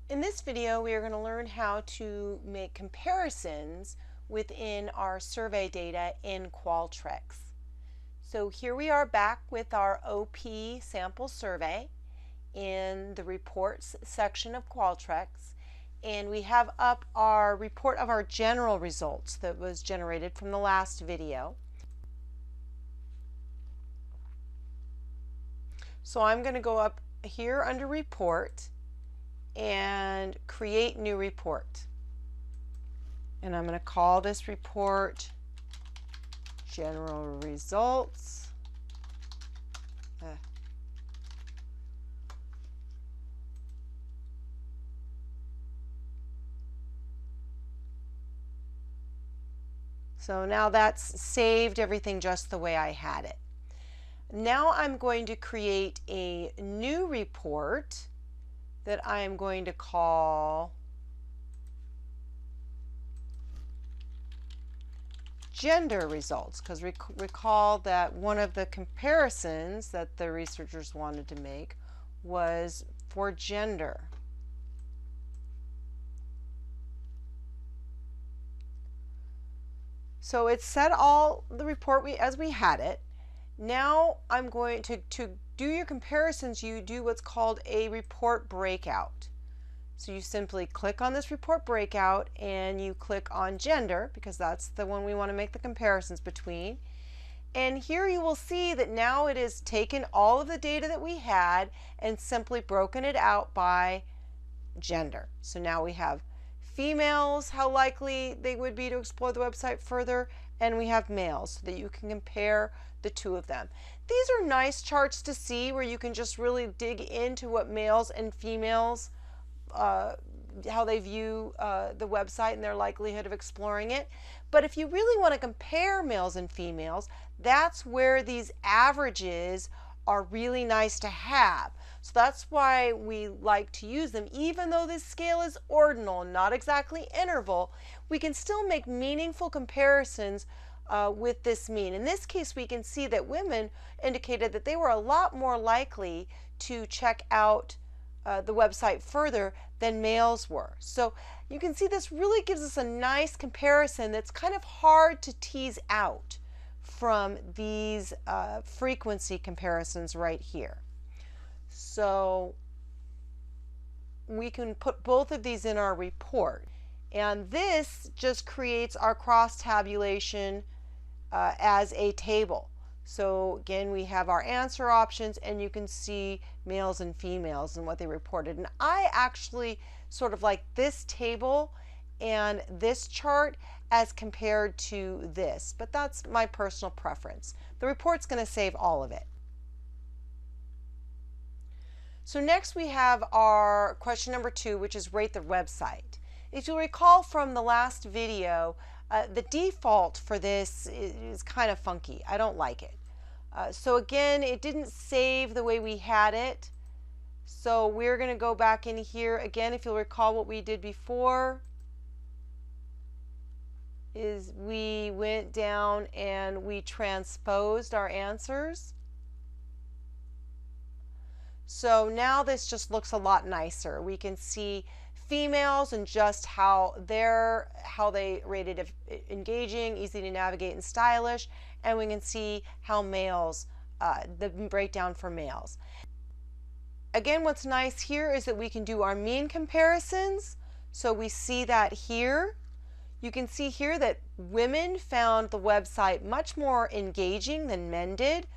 In this video, we are going to learn how to make comparisons within our survey data in Qualtrics. So here we are back with our OP sample survey in the reports section of Qualtrics, and we have up our report of our general results that was generated from the last video. So I'm going to go up here under report and create new report, and I'm going to call this report general results. So now that's saved everything just the way I had it. Now I'm going to create a new report that I am going to call gender results, because recall that one of the comparisons that the researchers wanted to make was for gender. So it set all the report as we had it. Now I'm going to do your comparisons. You do what's called a report breakout. So you simply click on this report breakout and you click on gender, because that's the one we want to make the comparisons between. And here you will see that now it has taken all of the data that we had and simply broken it out by gender. So now we have females, how likely they would be to explore the website further, and we have males, so that you can compare the two of them. These are nice charts to see where you can just really dig into what males and females, how they view the website and their likelihood of exploring it. But if you really want to compare males and females, that's where these averages are really nice to have. So that's why we like to use them. Even though this scale is ordinal, not exactly interval, we can still make meaningful comparisons with this mean. In this case, we can see that women indicated that they were a lot more likely to check out the website further than males were. So you can see this really gives us a nice comparison that's kind of hard to tease out from these frequency comparisons right here. So we can put both of these in our report, and this just creates our cross tabulation as a table. So again, we have our answer options, and you can see males and females and what they reported. And I actually sort of like this table and this chart as compared to this, but that's my personal preference. The report's going to save all of it. So next we have our question number 2, which is rate the website. If you'll recall from the last video, the default for this is kind of funky. I don't like it. So again, it didn't save the way we had it. So we're going to go back in here. Again, if you'll recall what we did before, is we went down and we transposed our answers. So now this just looks a lot nicer. We can see females and just how they rated engaging, easy to navigate, and stylish, and we can see how males, the breakdown for males. Again, what's nice here is that we can do our mean comparisons. So we see that here. You can see here that women found the website much more engaging than men did.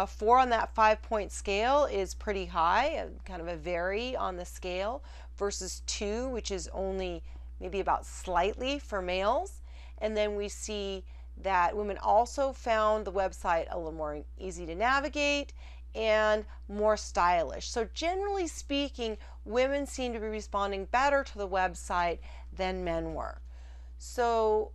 4 on that 5-point scale is pretty high, kind of a vary on the scale, versus 2, which is only maybe about slightly for males. And then we see that women also found the website a little more easy to navigate and more stylish. So generally speaking, women seem to be responding better to the website than men were. So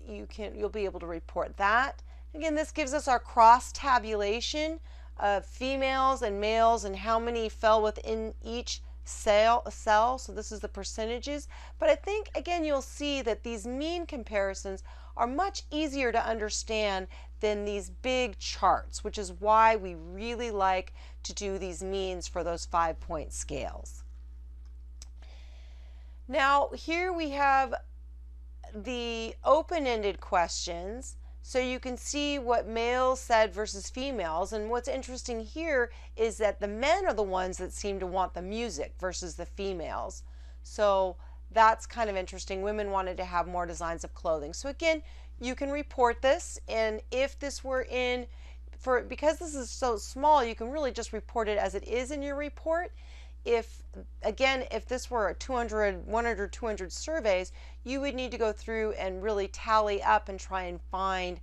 you'll be able to report that. Again, this gives us our cross tabulation of females and males and how many fell within each cell. So this is the percentages. But I think, again, you'll see that these mean comparisons are much easier to understand than these big charts, which is why we really like to do these means for those 5-point scales. Now here we have the open-ended questions, so you can see what males said versus females. And what's interesting here is that the men are the ones that seem to want the music versus the females. So that's kind of interesting. Women wanted to have more designs of clothing. So again, you can report this, and if this were in because this is so small, you can really just report it as it is in your report. If this were 200, 100, 200 surveys, you would need to go through and really tally up and try and find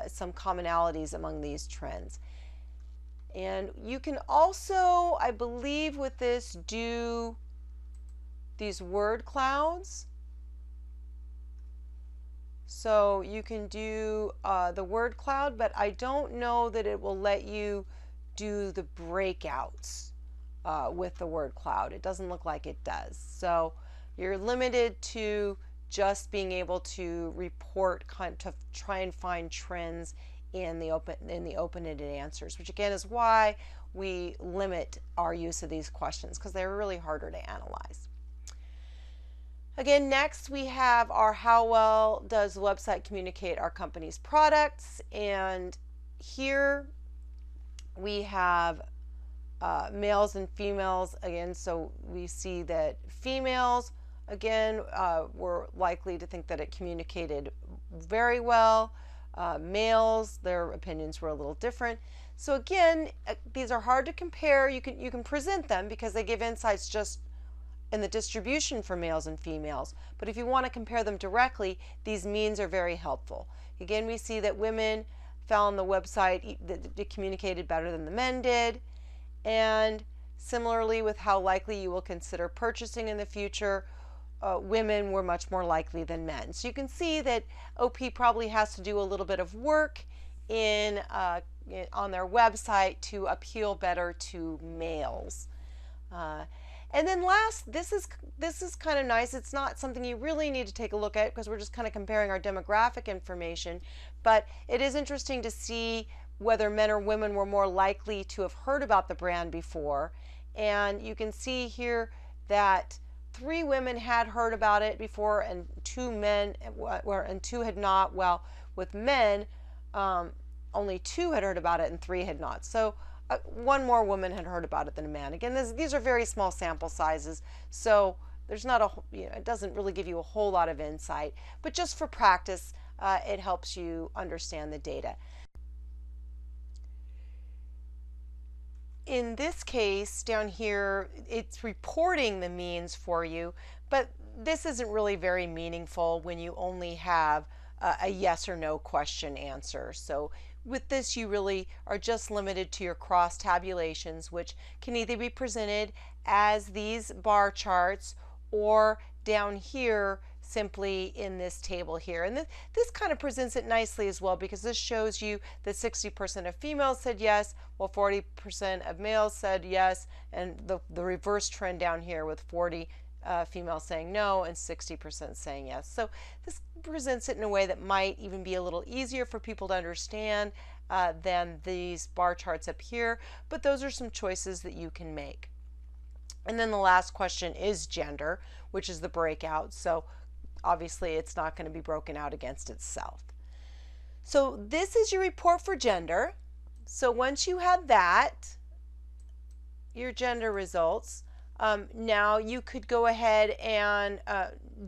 some commonalities among these trends. And you can also, I believe with this, do these word clouds. So you can do the word cloud, but I don't know that it will let you do the breakouts with the word cloud. It doesn't look like it does. So you're limited to just being able to report, to try and find trends in the open-ended answers, which again is why we limit our use of these questions, because they're really harder to analyze. Again, next we have our how well does the website communicate our company's products, and here we have males and females again. So we see that females again were likely to think that it communicated very well. Males, their opinions were a little different. So again, these are hard to compare. You can present them because they give insights just in the distribution for males and females. But if you want to compare them directly, these means are very helpful. Again, we see that women found the website that it communicated better than the men did. And similarly with how likely you will consider purchasing in the future, women were much more likely than men. So you can see that OP probably has to do a little bit of work on their website to appeal better to males. And then last, this is kind of nice. It's not something you really need to take a look at because we're just kind of comparing our demographic information, but it is interesting to see whether men or women were more likely to have heard about the brand before. And you can see here that 3 women had heard about it before and 2 had not. Well, with men, only 2 had heard about it and 3 had not. So 1 more woman had heard about it than a man. Again, these are very small sample sizes, so there's not it doesn't really give you a whole lot of insight, but just for practice, it helps you understand the data. In this case down here, it's reporting the means for you, but this isn't really very meaningful when you only have a yes or no question answer. So with this, you really are just limited to your cross tabulations, which can either be presented as these bar charts or down here simply in this table here. And this kind of presents it nicely as well, because this shows you that 60% of females said yes, while 40% of males said yes, and the reverse trend down here with 40 females saying no and 60% saying yes. So this presents it in a way that might even be a little easier for people to understand than these bar charts up here, but those are some choices that you can make. And then the last question is gender, which is the breakout. So obviously it's not going to be broken out against itself. So this is your report for gender. So once you have that, your gender results, now you could go ahead and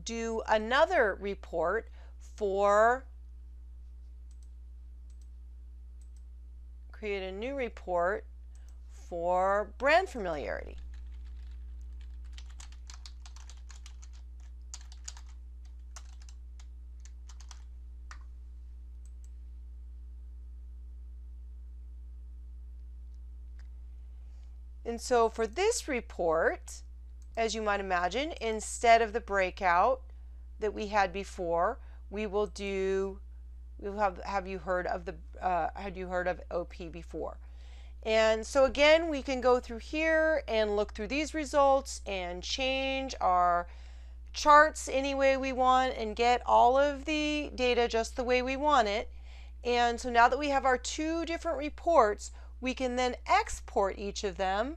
do another report create a new report for brand familiarity. And so for this report, as you might imagine, instead of the breakout that we had before, we'll have you heard of OP before? And so again, we can go through here and look through these results and change our charts any way we want and get all of the data just the way we want it. And so now that we have our 2 different reports, we can then export each of them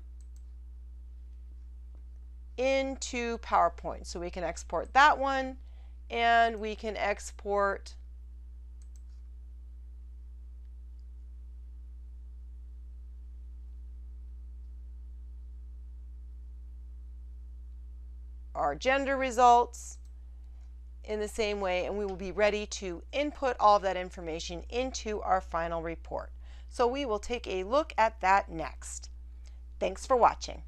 into PowerPoint. So we can export that one, and we can export our gender results in the same way, and we will be ready to input all of that information into our final report. So we will take a look at that next. Thanks for watching.